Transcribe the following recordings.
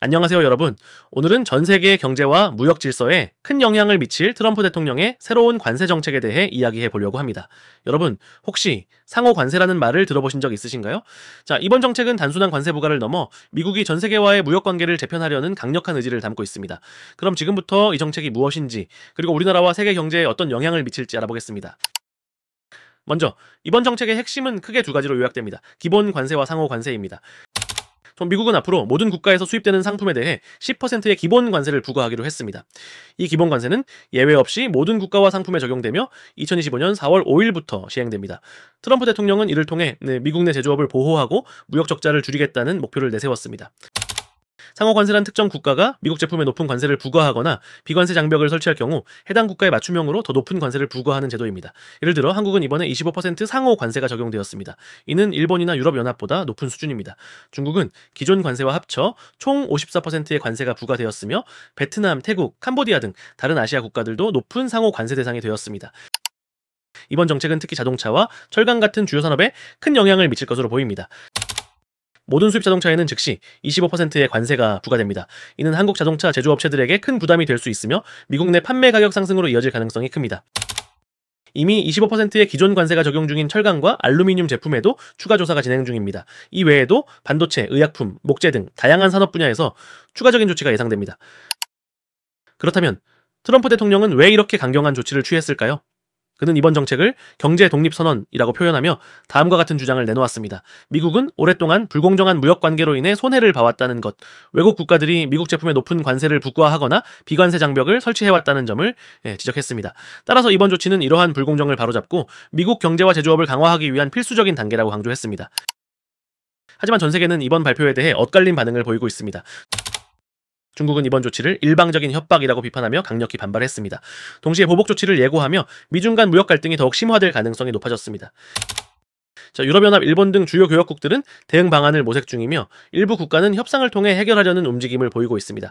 안녕하세요, 여러분. 오늘은 전 세계의 경제와 무역 질서에 큰 영향을 미칠 트럼프 대통령의 새로운 관세 정책에 대해 이야기해 보려고 합니다. 여러분, 혹시 상호 관세라는 말을 들어보신 적 있으신가요? 자, 이번 정책은 단순한 관세 부과를 넘어 미국이 전 세계와의 무역 관계를 재편하려는 강력한 의지를 담고 있습니다. 그럼 지금부터 이 정책이 무엇인지, 그리고 우리나라와 세계 경제에 어떤 영향을 미칠지 알아보겠습니다. 먼저, 이번 정책의 핵심은 크게 두 가지로 요약됩니다. 기본 관세와 상호 관세입니다. 미국은 앞으로 모든 국가에서 수입되는 상품에 대해 10%의 기본 관세를 부과하기로 했습니다. 이 기본 관세는 예외 없이 모든 국가와 상품에 적용되며 2025년 4월 5일부터 시행됩니다. 트럼프 대통령은 이를 통해 미국 내 제조업을 보호하고 무역 적자를 줄이겠다는 목표를 내세웠습니다. 상호 관세란 특정 국가가 미국 제품에 높은 관세를 부과하거나 비관세 장벽을 설치할 경우 해당 국가에 맞춤형으로 더 높은 관세를 부과하는 제도입니다. 예를 들어 한국은 이번에 25% 상호 관세가 적용되었습니다. 이는 일본이나 유럽연합보다 높은 수준입니다. 중국은 기존 관세와 합쳐 총 54%의 관세가 부과되었으며 베트남, 태국, 캄보디아 등 다른 아시아 국가들도 높은 상호 관세 대상이 되었습니다. 이번 정책은 특히 자동차와 철강 같은 주요 산업에 큰 영향을 미칠 것으로 보입니다. 모든 수입 자동차에는 즉시 25%의 관세가 부과됩니다. 이는 한국 자동차 제조업체들에게 큰 부담이 될 수 있으며 미국 내 판매 가격 상승으로 이어질 가능성이 큽니다. 이미 25%의 기존 관세가 적용 중인 철강과 알루미늄 제품에도 추가 조사가 진행 중입니다. 이 외에도 반도체, 의약품, 목재 등 다양한 산업 분야에서 추가적인 조치가 예상됩니다. 그렇다면 트럼프 대통령은 왜 이렇게 강경한 조치를 취했을까요? 그는 이번 정책을 경제 독립 선언이라고 표현하며 다음과 같은 주장을 내놓았습니다. 미국은 오랫동안 불공정한 무역 관계로 인해 손해를 봐왔다는 것, 외국 국가들이 미국 제품에 높은 관세를 부과하거나 비관세 장벽을 설치해왔다는 점을 지적했습니다. 따라서 이번 조치는 이러한 불공정을 바로잡고 미국 경제와 제조업을 강화하기 위한 필수적인 단계라고 강조했습니다. 하지만 전 세계는 이번 발표에 대해 엇갈린 반응을 보이고 있습니다. 중국은 이번 조치를 일방적인 협박이라고 비판하며 강력히 반발했습니다. 동시에 보복 조치를 예고하며 미중 간 무역 갈등이 더욱 심화될 가능성이 높아졌습니다. 유럽연합, 일본 등 주요 교역국들은 대응 방안을 모색 중이며 일부 국가는 협상을 통해 해결하려는 움직임을 보이고 있습니다.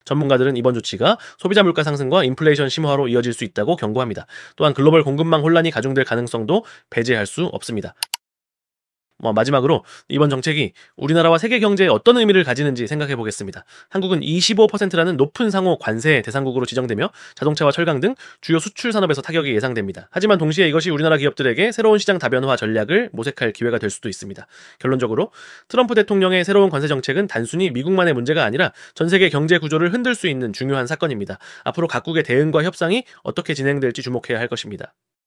전문가들은 이번 조치가 소비자 물가 상승과 인플레이션 심화로 이어질 수 있다고 경고합니다. 또한 글로벌 공급망 혼란이 가중될 가능성도 배제할 수 없습니다. 마지막으로 이번 정책이 우리나라와 세계 경제에 어떤 의미를 가지는지 생각해 보겠습니다. 한국은 25%라는 높은 상호 관세 대상국으로 지정되며 자동차와 철강 등 주요 수출 산업에서 타격이 예상됩니다. 하지만 동시에 이것이 우리나라 기업들에게 새로운 시장 다변화 전략을 모색할 기회가 될 수도 있습니다. 결론적으로 트럼프 대통령의 새로운 관세 정책은 단순히 미국만의 문제가 아니라 전 세계 경제 구조를 흔들 수 있는 중요한 사건입니다. 앞으로 각국의 대응과 협상이 어떻게 진행될지 주목해야 할 것입니다.